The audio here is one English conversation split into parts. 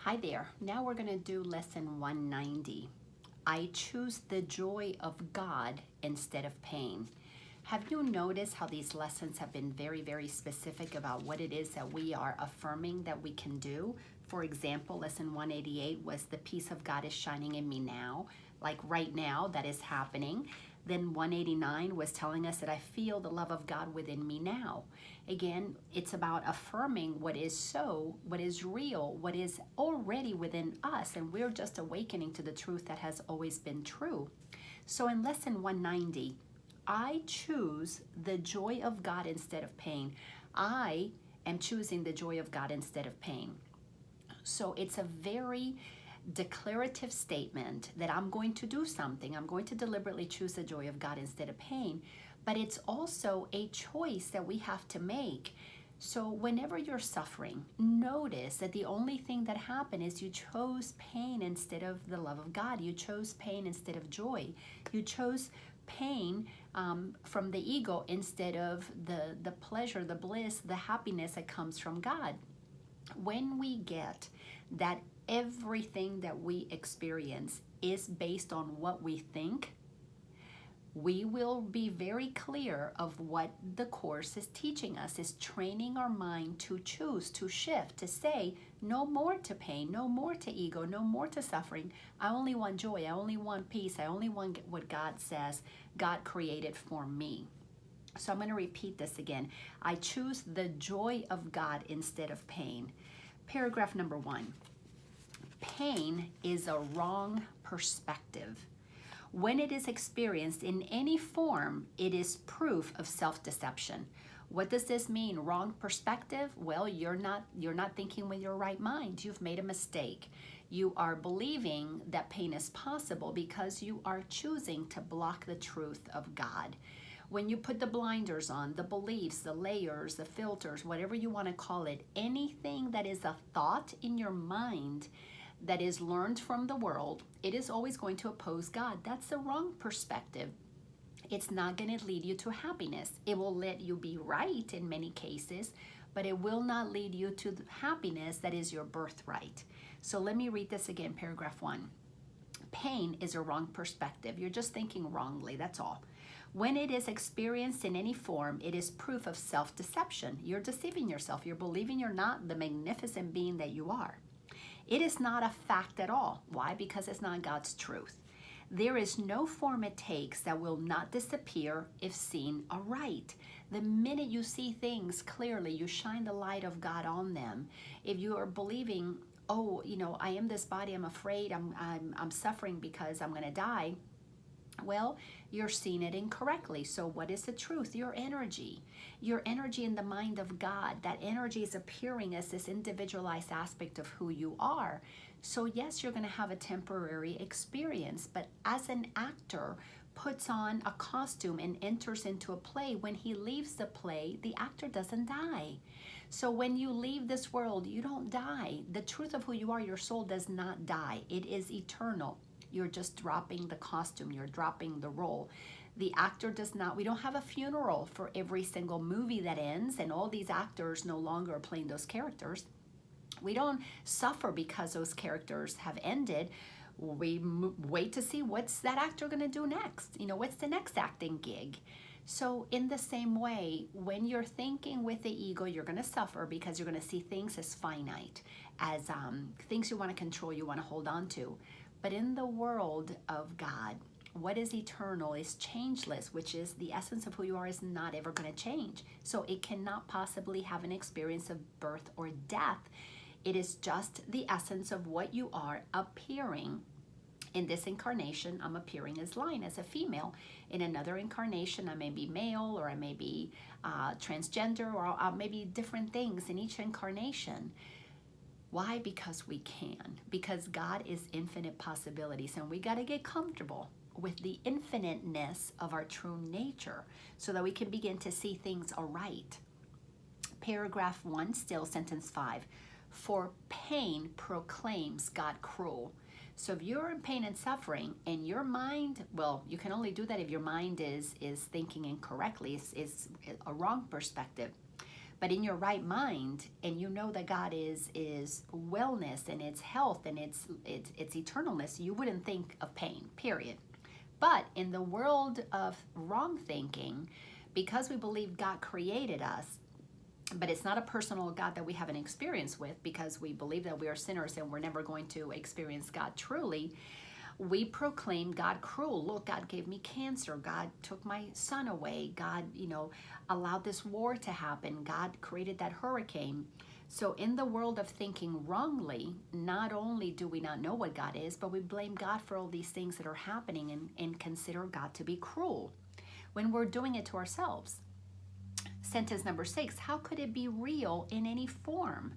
Hi there. Now we're going to do lesson 190. I choose the joy of God instead of pain. Have you noticed how these lessons have been very, very specific about what it is that we are affirming that we can do? For example, lesson 188 was the peace of God is shining in me now, like right now that is happening. Then 189 was telling us that I feel the love of God within me now. Again, it's about affirming what is so, what is real, what is already within us, and we're just awakening to the truth that has always been true. So in lesson 190, I choose the joy of God instead of pain. I am choosing the joy of God instead of pain. So it's a very declarative statement that I'm going to do something. I'm going to deliberately choose the joy of God instead of pain. But it's also a choice that we have to make. So whenever you're suffering, notice that the only thing that happened is you chose pain instead of the love of God. You chose pain instead of joy. You chose pain from the ego instead of the pleasure, the bliss, the happiness that comes from God. When we get that everything that we experience is based on what we think, we will be very clear of what the Course is teaching us, is training our mind to choose, to shift, to say no more to pain, no more to ego, no more to suffering. I only want joy, I only want peace, I only want what God says God created for me. So I'm going to repeat this again. I choose the joy of God instead of pain. Paragraph number 1. Pain is a wrong perspective. When it is experienced in any form, it is proof of self-deception. What does this mean? Wrong perspective? Well, you're not thinking with your right mind. You've made a mistake. You are believing that pain is possible because you are choosing to block the truth of God. When you put the blinders on, the beliefs, the layers, the filters, whatever you want to call it, anything that is a thought in your mind that is learned from the world, it is always going to oppose God. That's the wrong perspective. It's not going to lead you to happiness. It will let you be right in many cases, but it will not lead you to the happiness that is your birthright. So let me read this again, paragraph 1. Pain is a wrong perspective. You're just thinking wrongly, that's all. When it is experienced in any form, it is proof of self-deception. You're deceiving yourself. You're believing you're not the magnificent being that you are. It is not a fact at all. Why? Because it's not God's truth. There is no form it takes that will not disappear if seen aright. The minute you see things clearly, you shine the light of God on them. If you are believing, oh, I am this body, I'm afraid, I'm suffering because I'm going to die, well, you're seeing it incorrectly. So what is the truth? Your energy in the mind of God. That energy is appearing as this individualized aspect of who you are. So yes, you're going to have a temporary experience, but as an actor puts on a costume and enters into a play, when he leaves the play, the actor doesn't die. So when you leave this world, you don't die. The truth of who you are, your soul does not die. It is eternal. You're just dropping the costume, you're dropping the role. The actor does not, we don't have a funeral for every single movie that ends and all these actors no longer are playing those characters. We don't suffer because those characters have ended. We wait to see what's that actor going to do next. What's the next acting gig? So in the same way, when you're thinking with the ego, you're going to suffer because you're going to see things as finite, as things you want to control, you want to hold on to. But in the world of God, what is eternal is changeless, which is the essence of who you are is not ever going to change. So it cannot possibly have an experience of birth or death. It is just the essence of what you are appearing. In this incarnation, I'm appearing as Laina, as a female. In another incarnation, I may be male, or I may be transgender, or maybe different things in each incarnation. Why? Because we can. Because God is infinite possibilities, and we got to get comfortable with the infiniteness of our true nature so that we can begin to see things aright. Paragraph 1, still sentence 5. For pain proclaims God cruel. So if you're in pain and suffering and your mind, well, you can only do that if your mind is thinking incorrectly, is a wrong perspective. But in your right mind, and you know that God is wellness and it's health and it's eternalness, you wouldn't think of pain, period. But in the world of wrong thinking, because we believe God created us, but it's not a personal God that we have an experience with, because we believe that we are sinners and we're never going to experience God truly, we proclaim God cruel. Look, God gave me cancer. God took my son away. God, allowed this war to happen. God created that hurricane. So in the world of thinking wrongly, not only do we not know what God is, but we blame God for all these things that are happening and consider God to be cruel when we're doing it to ourselves. Sentence number 6, how could it be real in any form?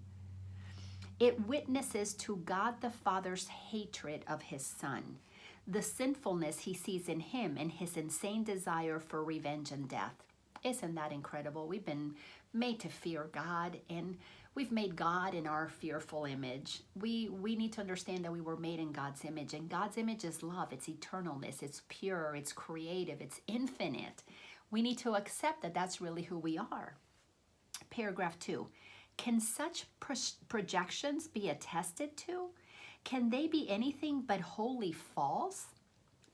It witnesses to God the Father's hatred of his Son, the sinfulness he sees in him, and his insane desire for revenge and death. Isn't that incredible? We've been made to fear God, and we've made God in our fearful image. We need to understand that we were made in God's image, and God's image is love, it's eternalness, it's pure, it's creative, it's infinite. We need to accept that that's really who we are. Paragraph 2. Can such projections be attested to? Can they be anything but wholly false?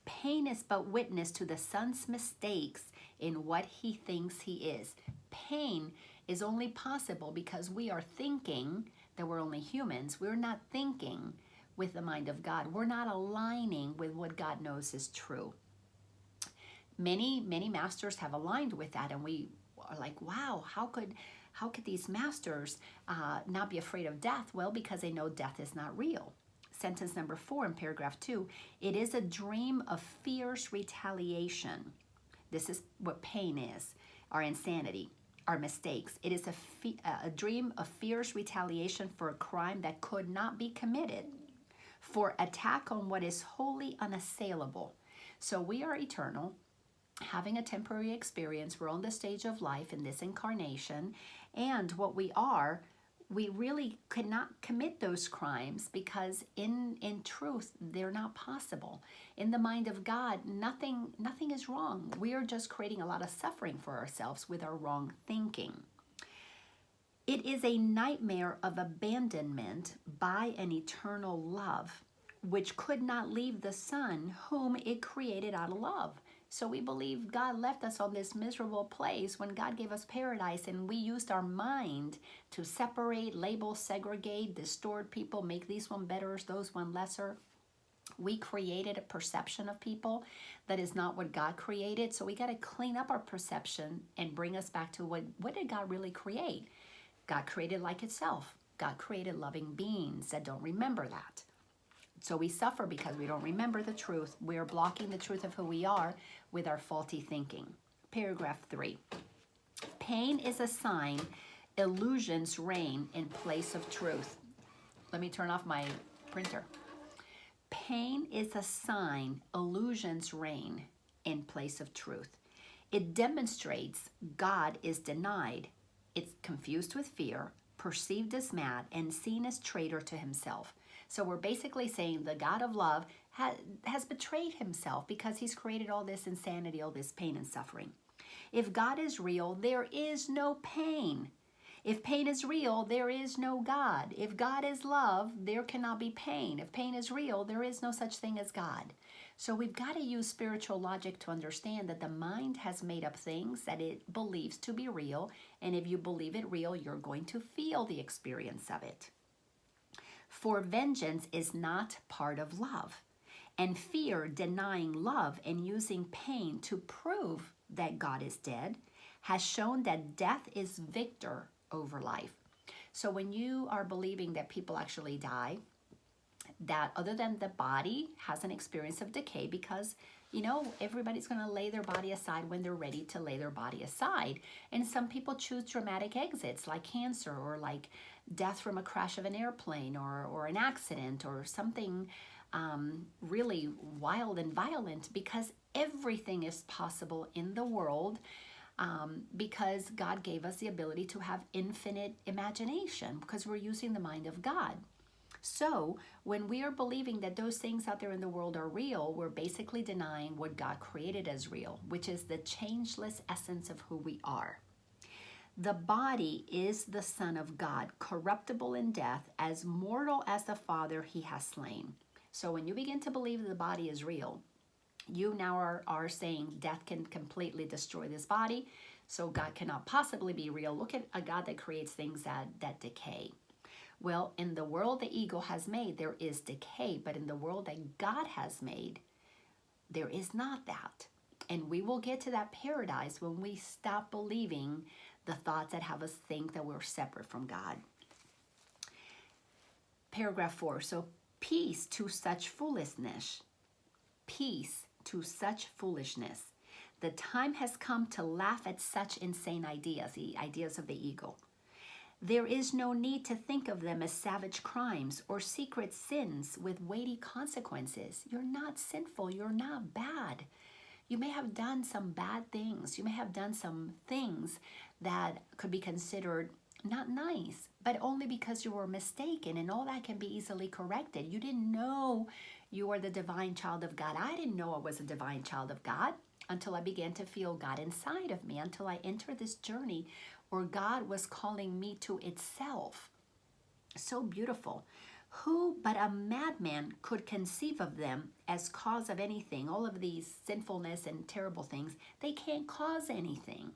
Pain is but witness to the Son's mistakes in what he thinks he is. Pain is only possible because we are thinking that we're only humans. We're not thinking with the mind of God. We're not aligning with what God knows is true. Many masters have aligned with that, and we are like, wow, how could these masters not be afraid of death? Well, because they know death is not real. Sentence number 4 in paragraph 2, it is a dream of fierce retaliation. This is what pain is, our insanity, our mistakes. It is a dream of fierce retaliation for a crime that could not be committed, for attack on what is wholly unassailable. So we are eternal, having a temporary experience. We're on the stage of life in this incarnation, and what we are, we really cannot commit those crimes because in truth they're not possible. In the mind of God, nothing is wrong. We are just creating a lot of suffering for ourselves with our wrong thinking. It is a nightmare of abandonment by an eternal love, which could not leave the Son whom it created out of love. So we believe God left us on this miserable place when God gave us paradise, and we used our mind to separate, label, segregate, distort people, make these one better, those one lesser. We created a perception of people that is not what God created. So we got to clean up our perception and bring us back to what did God really create? God created like itself. God created loving beings that don't remember that. So we suffer because we don't remember the truth. We are blocking the truth of who we are with our faulty thinking. Paragraph 3. Pain is a sign illusions reign in place of truth. Let me turn off my printer. Pain is a sign illusions reign in place of truth. It demonstrates God is denied. It's confused with fear, perceived as mad, and seen as traitor to himself. So we're basically saying the God of love has betrayed himself because he's created all this insanity, all this pain and suffering. If God is real, there is no pain. If pain is real, there is no God. If God is love, there cannot be pain. If pain is real, there is no such thing as God. So we've got to use spiritual logic to understand that the mind has made up things that it believes to be real. And if you believe it real, you're going to feel the experience of it. For vengeance is not part of love, and fear denying love and using pain to prove that God is dead has shown that death is victor over life. So when you are believing that people actually die, that other than the body has an experience of decay, because everybody's going to lay their body aside when they're ready to lay their body aside. And some people choose dramatic exits like cancer or like death from a crash of an airplane or an accident or something really wild and violent, because everything is possible in the world because God gave us the ability to have infinite imagination because we're using the mind of God. So when we are believing that those things out there in the world are real, we're basically denying what God created as real, which is the changeless essence of who we are. The body is the Son of God, corruptible in death, as mortal as the Father he has slain. So when you begin to believe that the body is real, you now are saying death can completely destroy this body, so God cannot possibly be real. Look at a God that creates things that decay. Well, in the world the ego has made, there is decay, but in the world that God has made, there is not that. And we will get to that paradise when we stop believing the thoughts that have us think that we're separate from God. Paragraph 4. So peace to such foolishness. Peace to such foolishness. The time has come to laugh at such insane ideas, the ideas of the ego. There is no need to think of them as savage crimes or secret sins with weighty consequences. You're not sinful. You're not bad. You may have done some bad things. You may have done some things that could be considered not nice, but only because you were mistaken, and all that can be easily corrected. You didn't know you were the divine child of God. I didn't know I was a divine child of God until I began to feel God inside of me, until I entered this journey where God was calling me to itself. So beautiful. Who but a madman could conceive of them as cause of anything? All of these sinfulness and terrible things, they can't cause anything.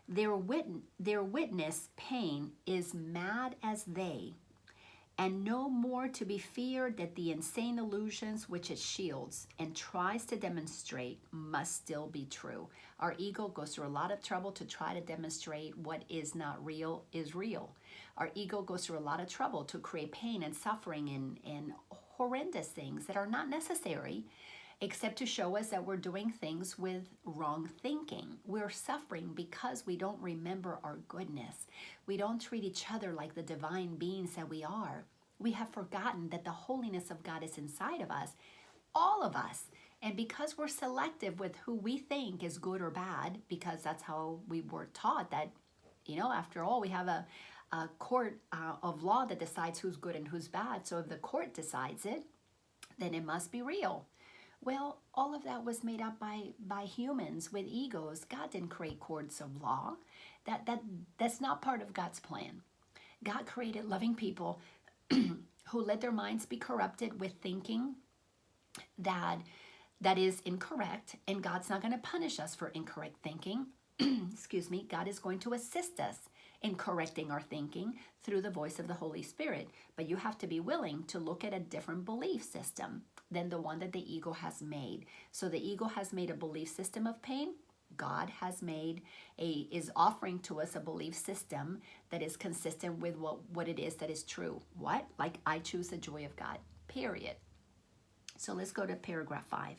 Their witness, pain, is mad as they, and no more to be feared that the insane illusions which it shields and tries to demonstrate must still be true. Our ego goes through a lot of trouble to try to demonstrate what is not real is real. Our ego goes through a lot of trouble to create pain and suffering and horrendous things that are not necessary, except to show us that we're doing things with wrong thinking. We're suffering because we don't remember our goodness. We don't treat each other like the divine beings that we are. We have forgotten that the holiness of God is inside of us, all of us. And because we're selective with who we think is good or bad, because that's how we were taught that, after all, we have a court of law that decides who's good and who's bad. So if the court decides it, then it must be real. Well, all of that was made up by humans with egos. God didn't create courts of law. That's not part of God's plan. God created loving people who let their minds be corrupted with thinking that is incorrect, and God's not going to punish us for incorrect thinking. Excuse me. God is going to assist us in correcting our thinking through the voice of the Holy Spirit. But you have to be willing to look at a different belief system than the one that the ego has made. So the ego has made a belief system of pain. God is offering to us a belief system that is consistent with what it is that is true. What? Like, I choose the joy of God, period. So let's go to paragraph 5.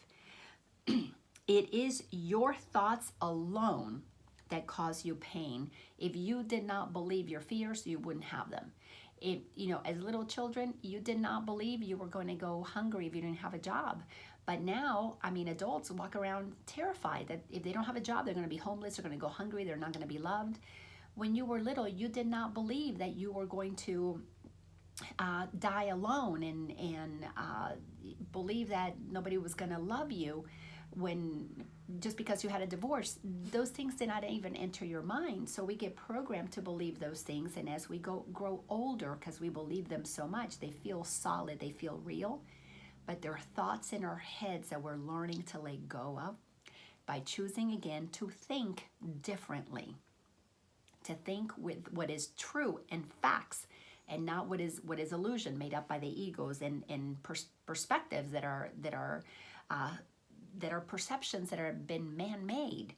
It is your thoughts alone that cause you pain. If you did not believe your fears, you wouldn't have them. If, as little children, you did not believe you were going to go hungry if you didn't have a job. But now, adults walk around terrified that if they don't have a job, they're going to be homeless, they're going to go hungry, they're not going to be loved. When you were little, you did not believe that you were going to die alone and believe that nobody was going to love you just because you had a divorce. Those things did not even enter your mind. So we get programmed to believe those things, and as we grow older, because we believe them so much, they feel solid, they feel real. But they're thoughts in our heads that we're learning to let go of by choosing again to think differently, to think with what is true and facts, and not what is illusion made up by the egos and perspectives that are perceptions that have been man-made.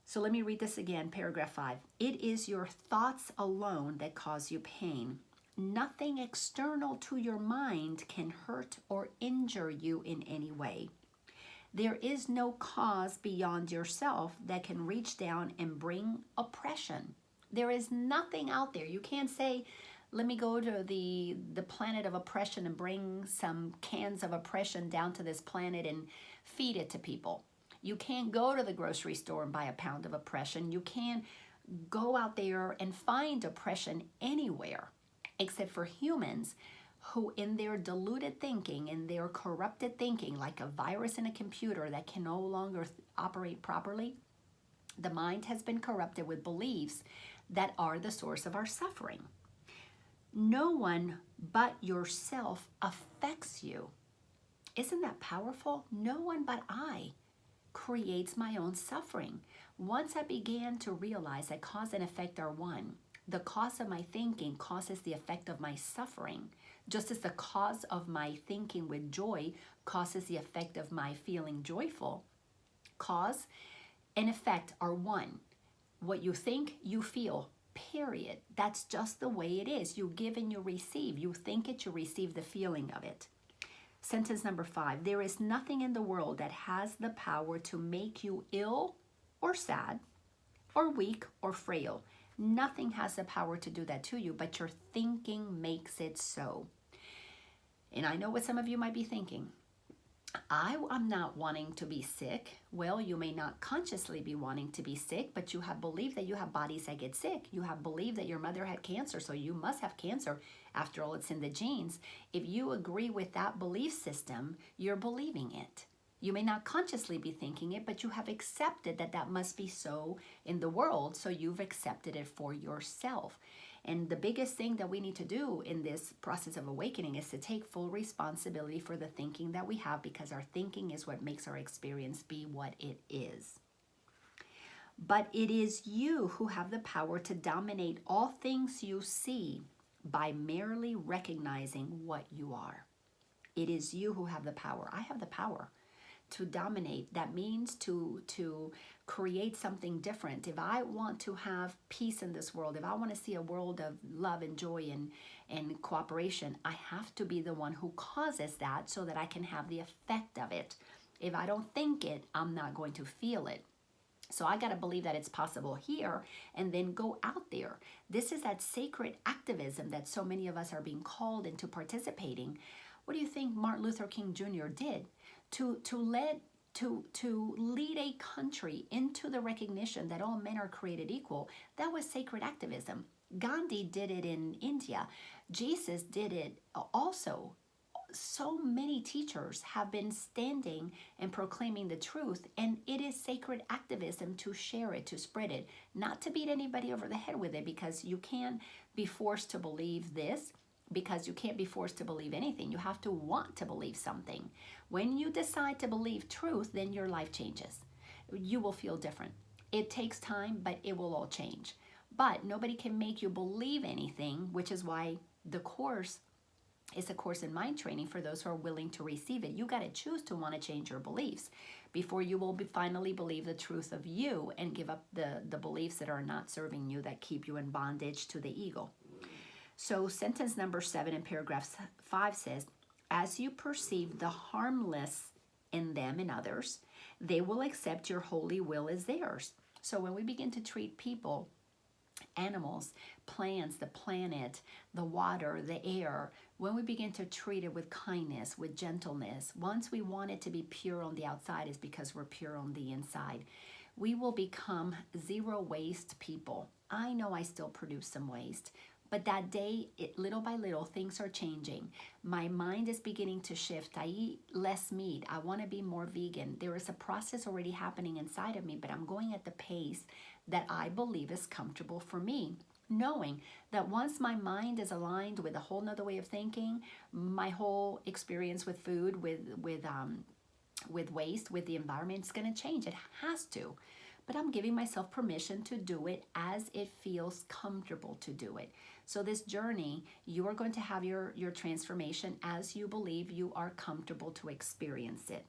So let me read this again, paragraph 5. It is your thoughts alone that cause you pain. Nothing external to your mind can hurt or injure you in any way. There is no cause beyond yourself that can reach down and bring oppression. There is nothing out there. You can't say, let me go to the planet of oppression and bring some cans of oppression down to this planet and feed it to people. You can't go to the grocery store and buy a pound of oppression. You can't go out there and find oppression anywhere, except for humans who, in their deluded thinking, in their corrupted thinking, like a virus in a computer that can no longer operate properly, The mind has been corrupted with beliefs that are the source of our suffering. No one but yourself affects you. Isn't that powerful? No one but I creates my own suffering. Once I began to realize that cause and effect are one, the cause of my thinking causes the effect of my suffering, just as the cause of my thinking with joy causes the effect of my feeling joyful. Cause and effect are one. What you think, you feel, period. That's just the way it is. You give and you receive. You think it, you receive the feeling of it. Sentence number 5, there is nothing in the world that has the power to make you ill or sad or weak or frail. Nothing has the power to do that to you, but your thinking makes it so. And I know what some of you might be thinking. I'm not wanting to be sick. Well, you may not consciously be wanting to be sick, but you have believed that you have bodies that get sick. You have believed that your mother had cancer, so you must have cancer. After all, it's in the genes. If you agree with that belief system, you're believing it. You may not consciously be thinking it, but you have accepted that that must be so in the world, so you've accepted it for yourself. And the biggest thing that we need to do in this process of awakening is to take full responsibility for the thinking that we have, because our thinking is what makes our experience be what it is. But it is you who have the power to dominate all things you see by merely recognizing what you are. It is you who have the power. I have the power to dominate. That means to create something different. If I want to have peace in this world, if I want to see a world of love and joy and cooperation, I have to be the one who causes that so that I can have the effect of it. If I don't think it, I'm not going to feel it. So I got to believe that it's possible here and then go out there. This is that sacred activism that so many of us are being called into participating. What do you think Martin Luther King Jr. did? To lead a country into the recognition that all men are created equal. That was sacred activism. Gandhi did it in India. Jesus did it also. So many teachers have been standing and proclaiming the truth, and it is sacred activism to share it, to spread it, not to beat anybody over the head with it, because you can't be forced to believe this, because you can't be forced to believe anything. You have to want to believe something. When you decide to believe truth, then your life changes. You will feel different. It takes time, but it will all change. But nobody can make you believe anything, which is why the course is a course in mind training for those who are willing to receive it. You got to choose to want to change your beliefs before you will finally believe the truth of you and give up the beliefs that are not serving you, that keep you in bondage to the ego. So sentence number 7 in paragraph 5 says, as you perceive the harmless in them and others, they will accept your holy will as theirs. So when we begin to treat people, animals, plants, the planet, the water, the air, when we begin to treat it with kindness, with gentleness, once we want it to be pure on the outside, is because we're pure on the inside. We will become zero waste people. I know I still produce some waste, but that day, little by little, things are changing. My mind is beginning to shift. I eat less meat. I want to be more vegan. There is a process already happening inside of me, but I'm going at the pace that I believe is comfortable for me, knowing that once my mind is aligned with a whole nother way of thinking, my whole experience with food, with waste, with the environment, is going to change. It has to. But I'm giving myself permission to do it as it feels comfortable to do it. So this journey, you are going to have your transformation as you believe you are comfortable to experience it.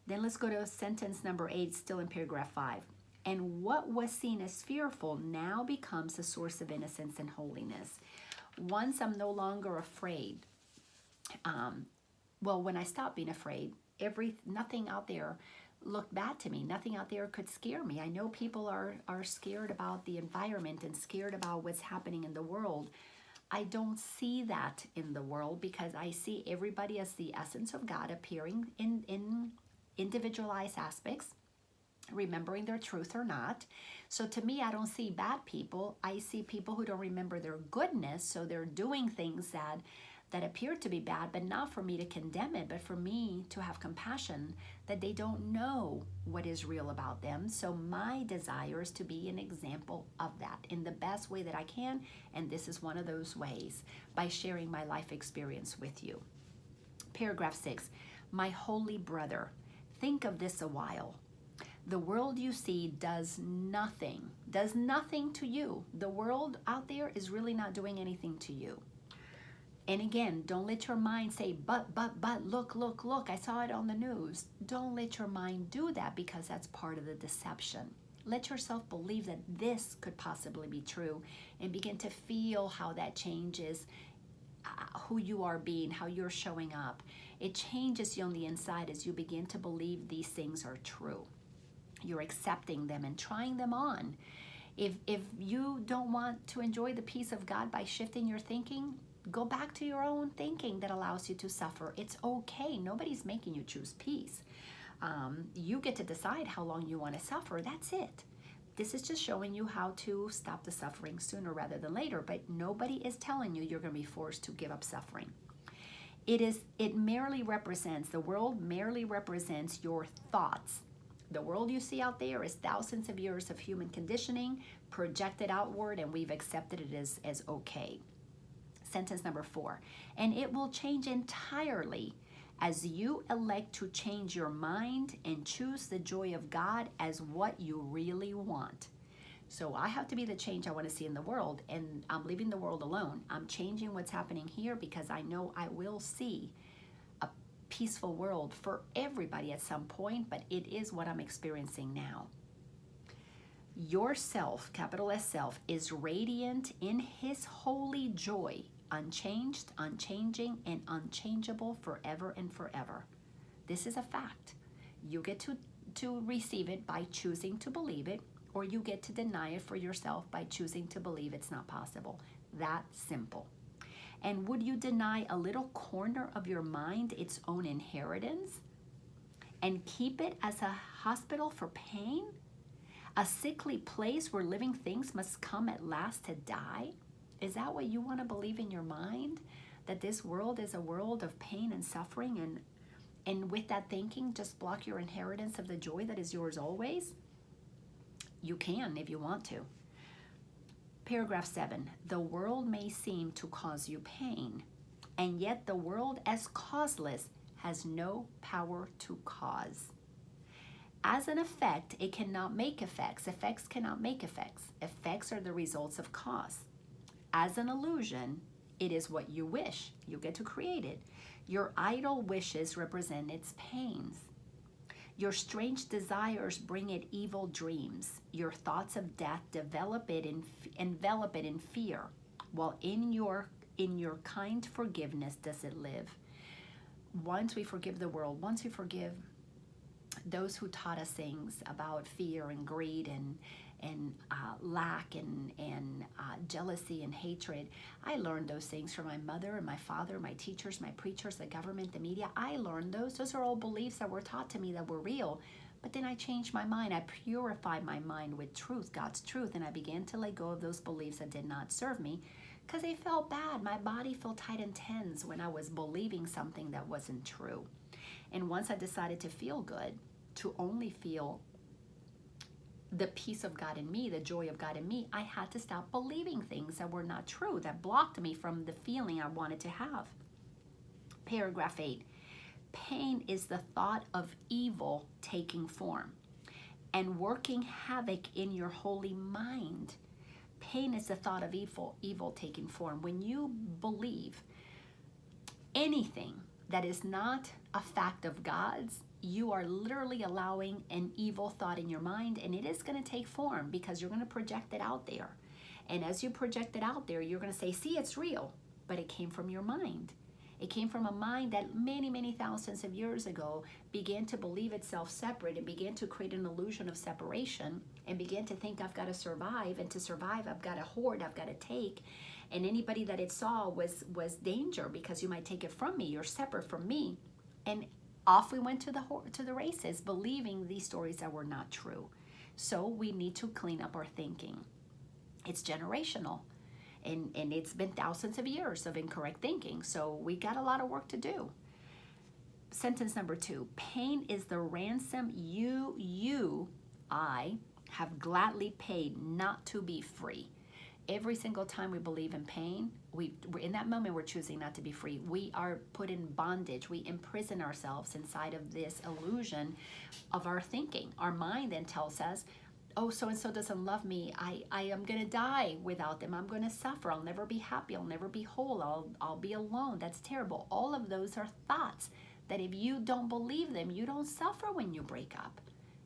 Then let's go to sentence number 8, still in paragraph 5. And what was seen as fearful now becomes a source of innocence and holiness. Once I'm no longer afraid, when I stopped being afraid, nothing out there looked bad to me. Nothing out there could scare me. I know people are scared about the environment and scared about what's happening in the world. I don't see that in the world, because I see everybody as the essence of God appearing in individualized aspects, remembering their truth or not. So to me, I don't see bad people. I see people who don't remember their goodness, so they're doing things that appear to be bad, but not for me to condemn it, but for me to have compassion that they don't know what is real about them. So my desire is to be an example of that in the best way that I can. And this is one of those ways, by sharing my life experience with you. Paragraph 6, my holy brother, think of this a while. The world you see does nothing to you. The world out there is really not doing anything to you. And again, don't let your mind say, but, look, I saw it on the news. Don't let your mind do that, because that's part of the deception. Let yourself believe that this could possibly be true, and begin to feel how that changes who you are being, how you're showing up. It changes you on the inside as you begin to believe these things are true. You're accepting them and trying them on. If you don't want to enjoy the peace of God by shifting your thinking, go back to your own thinking that allows you to suffer. It's okay. Nobody's making you choose peace. You get to decide how long you want to suffer. That's it. This is just showing you how to stop the suffering sooner rather than later, but nobody is telling you you're going to be forced to give up suffering. The world merely represents your thoughts. The world you see out there is thousands of years of human conditioning projected outward, and we've accepted it as okay. Sentence number 4, and it will change entirely as you elect to change your mind and choose the joy of God as what you really want. So I have to be the change I want to see in the world, and I'm leaving the world alone. I'm changing what's happening here because I know I will see a peaceful world for everybody at some point, but it is what I'm experiencing now. Yourself, capital S self, is radiant in his holy joy, unchanged, unchanging, and unchangeable forever and forever. This is a fact. You get to receive it by choosing to believe it, or you get to deny it for yourself by choosing to believe it's not possible. That simple. And would you deny a little corner of your mind its own inheritance and keep it as a hospital for pain? A sickly place where living things must come at last to die? Is that what you want to believe in your mind? That this world is a world of pain and suffering, and with that thinking, just block your inheritance of the joy that is yours always? You can if you want to. Paragraph 7, the world may seem to cause you pain, and yet the world as causeless has no power to cause. As an effect, it cannot make effects. Effects cannot make effects. Effects are the results of cause. As an illusion, it is what you wish. You get to create it. Your idle wishes represent its pains. Your strange desires bring it evil dreams. Your thoughts of death envelop it in fear, while in your kind forgiveness does it live. Once we forgive the world, once we forgive those who taught us things about fear and greed and lack and jealousy and hatred. I learned those things from my mother and my father, my teachers, my preachers, the government, the media. I learned those. Those are all beliefs that were taught to me that were real. But then I changed my mind. I purified my mind with truth, God's truth, and I began to let go of those beliefs that did not serve me because they felt bad. My body felt tight and tense when I was believing something that wasn't true. And once I decided to feel good, to only feel the peace of God in me, the joy of God in me, I had to stop believing things that were not true, that blocked me from the feeling I wanted to have. Paragraph 8, pain is the thought of evil taking form and working havoc in your holy mind. Pain is the thought of evil taking form. When you believe anything that is not a fact of God's, you are literally allowing an evil thought in your mind, and it is going to take form because you're going to project it out there. And as you project it out there, you're going to say, see, it's real, but it came from your mind. It came from a mind that many, many thousands of years ago began to believe itself separate and began to create an illusion of separation and began to think I've got to survive, and to survive I've got to hoard, I've got to take, and anybody that it saw was danger because you might take it from me, you're separate from me. And off we went to the races, believing these stories that were not true. So we need to clean up our thinking. It's generational. And it's been thousands of years of incorrect thinking. So we got a lot of work to do. Sentence number 2, pain is the ransom I have gladly paid not to be free. Every single time we believe in pain, we're in that moment we're choosing not to be free. We are put in bondage. We imprison ourselves inside of this illusion of our thinking. Our mind then tells us, oh, so-and-so doesn't love me. I am going to die without them. I'm going to suffer. I'll never be happy. I'll never be whole. I'll be alone. That's terrible. All of those are thoughts that if you don't believe them, you don't suffer when you break up.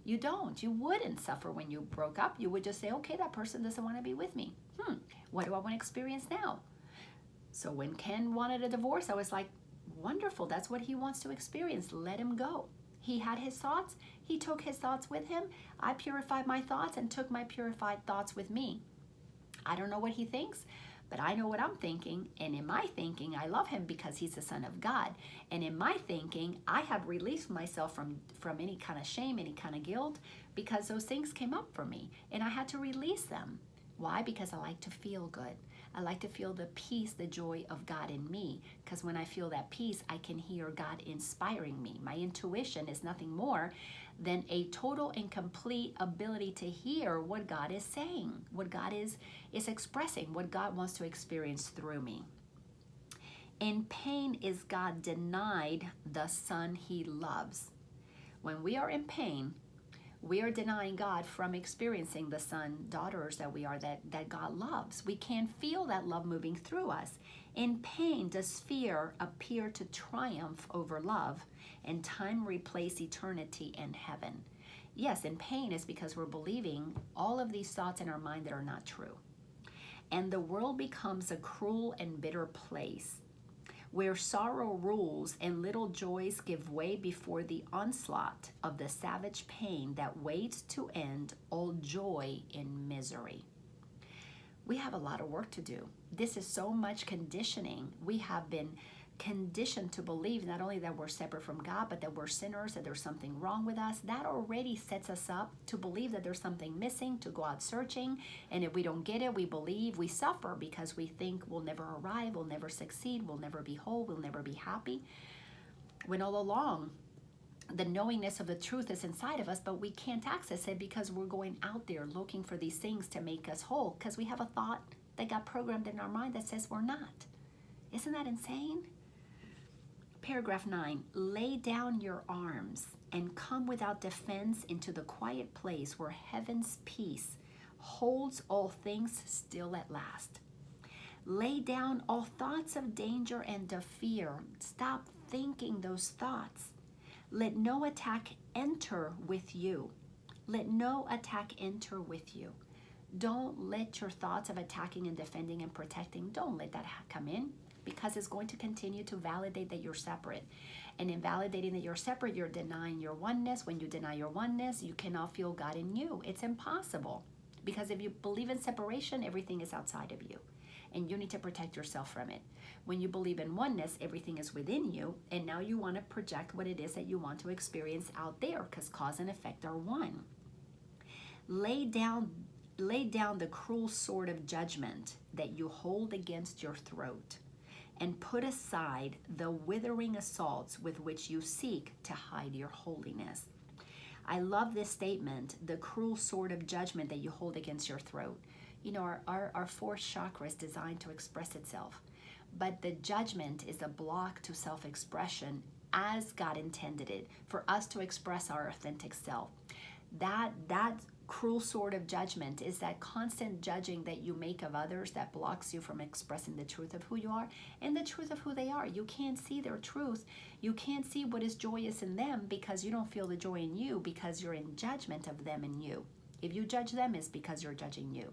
You don't. You wouldn't suffer when you broke up. You would just say, okay, that person doesn't want to be with me. What do I want to experience now? So when Ken wanted a divorce, I was like, wonderful. That's what he wants to experience. Let him go. He had his thoughts. He took his thoughts with him. I purified my thoughts and took my purified thoughts with me. I don't know what he thinks, but I know what I'm thinking. And in my thinking, I love him because he's the Son of God. And in my thinking, I have released myself from any kind of shame, any kind of guilt, because those things came up for me and I had to release them. Why? Because I like to feel good. I like to feel the peace, the joy of God in me. Because when I feel that peace, I can hear God inspiring me. My intuition is nothing more than a total and complete ability to hear what God is saying, what God is expressing, what God wants to experience through me. In pain is God denied the Son he loves. When we are in pain, we are denying God from experiencing the son, daughters that we are, that God loves. We can't feel that love moving through us. In pain, does fear appear to triumph over love, and time replace eternity and heaven? Yes, in pain is because we're believing all of these thoughts in our mind that are not true. And the world becomes a cruel and bitter place, where sorrow rules and little joys give way before the onslaught of the savage pain that waits to end all joy in misery. We have a lot of work to do. This is so much conditioning. We have been conditioned to believe not only that we're separate from God, but that we're sinners, that there's something wrong with us. That already sets us up to believe that there's something missing, to go out searching. And if we don't get it, we believe, we suffer because we think we'll never arrive, we'll never succeed, we'll never be whole, we'll never be happy. When all along, the knowingness of the truth is inside of us, but we can't access it because we're going out there looking for these things to make us whole because we have a thought that got programmed in our mind that says we're not. Isn't that insane? Paragraph 9, lay down your arms and come without defense into the quiet place where heaven's peace holds all things still at last. Lay down all thoughts of danger and of fear. Stop thinking those thoughts. Let no attack enter with you. Let no attack enter with you. Don't let your thoughts of attacking and defending and protecting, don't let that come in. Because it's going to continue to validate that you're separate. And in validating that you're separate, you're denying your oneness. When you deny your oneness, you cannot feel God in you. It's impossible. Because if you believe in separation, everything is outside of you. And you need to protect yourself from it. When you believe in oneness, everything is within you. And now you want to project what it is that you want to experience out there. Because cause and effect are one. Lay down the cruel sword of judgment that you hold against your throat, and put aside the withering assaults with which you seek to hide your holiness. I love this statement, the cruel sword of judgment that you hold against your throat. You know, our fourth chakra is designed to express itself, but the judgment is a block to self-expression as God intended it, for us to express our authentic self. That cruel sword of judgment is that constant judging that you make of others that blocks you from expressing the truth of who you are and the truth of who they are. You can't see their truth. You can't see what is joyous in them because you don't feel the joy in you because you're in judgment of them and you. If you judge them, it's because you're judging you.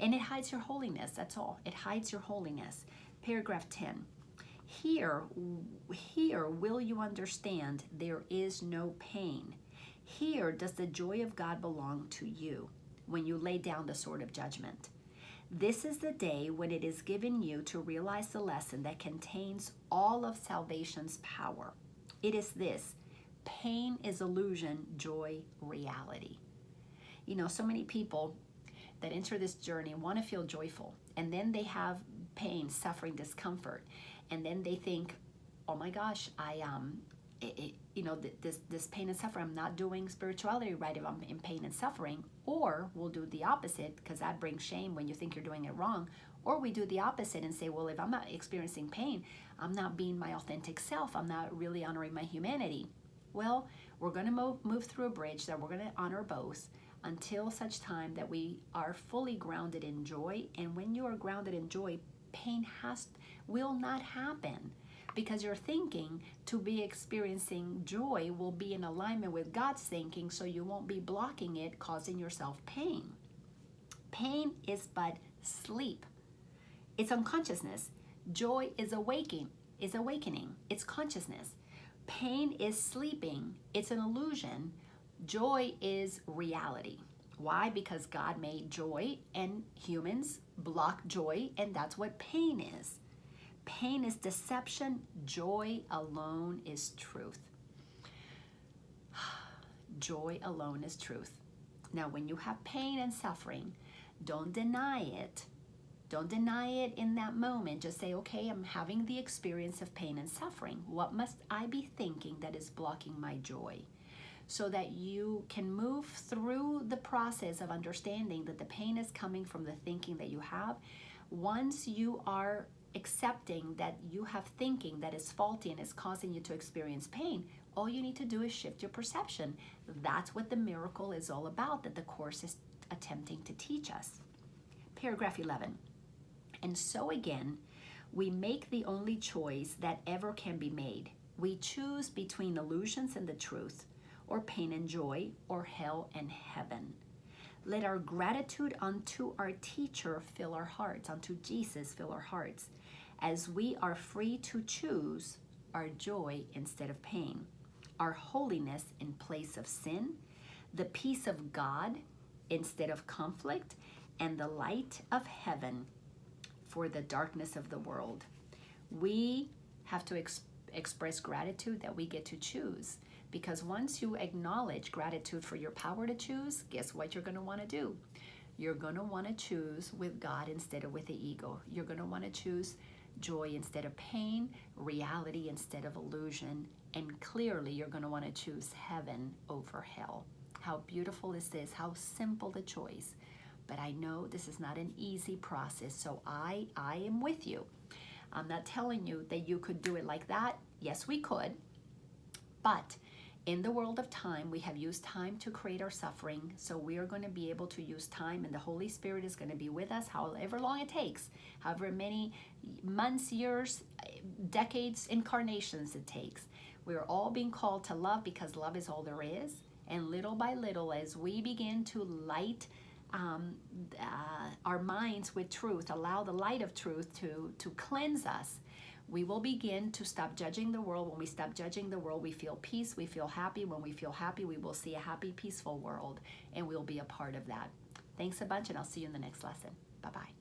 And it hides your holiness, that's all. It hides your holiness. Paragraph 10. Here will you understand there is no pain. Here does the joy of God belong to you when you lay down the sword of judgment. This is the day when it is given you to realize the lesson that contains all of salvation's power. It is this: pain is illusion, joy reality. You know, so many people, that enter this journey want to feel joyful, and then they have pain, suffering, discomfort, and then they think, oh my gosh, this pain and suffering, I'm not doing spirituality right if I'm in pain and suffering. Or we'll do the opposite, because that brings shame when you think you're doing it wrong. Or we do the opposite and say, well, if I'm not experiencing pain, I'm not being my authentic self. I'm not really honoring my humanity. Well, we're going to move through a bridge that we're going to honor both until such time that we are fully grounded in joy. And when you are grounded in joy, pain will not happen, because your thinking to be experiencing joy will be in alignment with God's thinking, so you won't be blocking it, causing yourself pain. Pain is but sleep. It's unconsciousness. Joy is awakening. It's consciousness. Pain is sleeping. It's an illusion. Joy is reality. Why? Because God made joy, and humans block joy, and that's what pain is. Pain is deception. Joy alone is truth. Joy alone is truth. Now, when you have pain and suffering, don't deny it. Don't deny it in that moment. Just say, okay, I'm having the experience of pain and suffering. What must I be thinking that is blocking my joy? So that you can move through the process of understanding that the pain is coming from the thinking that you have. Once you are accepting that you have thinking that is faulty and is causing you to experience pain, all you need to do is shift your perception. That's what the miracle is all about, that the Course is attempting to teach us. Paragraph 11. And so again, we make the only choice that ever can be made. We choose between illusions and the truth, or pain and joy, or hell and heaven. Let our gratitude unto our teacher fill our hearts, unto Jesus fill our hearts, as we are free to choose our joy instead of pain, our holiness in place of sin, the peace of God instead of conflict, and the light of heaven for the darkness of the world. We have to express gratitude that we get to choose, because once you acknowledge gratitude for your power to choose, guess what you're going to want to do? You're going to want to choose with God instead of with the ego. You're going to want to choose joy instead of pain, reality instead of illusion, and clearly you're going to want to choose heaven over hell. How beautiful is this? How simple the choice. But I know this is not an easy process, so I am with you. I'm not telling you that you could do it like that. Yes, we could. But in the world of time, we have used time to create our suffering, so we are going to be able to use time, and the Holy Spirit is going to be with us however long it takes, however many months, years, decades, incarnations it takes. We're all being called to love, because love is all there is. And little by little, as we begin to light our minds with truth, allow the light of truth to cleanse us, we will begin to stop judging the world. When we stop judging the world, we feel peace, we feel happy. When we feel happy, we will see a happy, peaceful world, and we'll be a part of that. Thanks a bunch, and I'll see you in the next lesson. Bye-bye.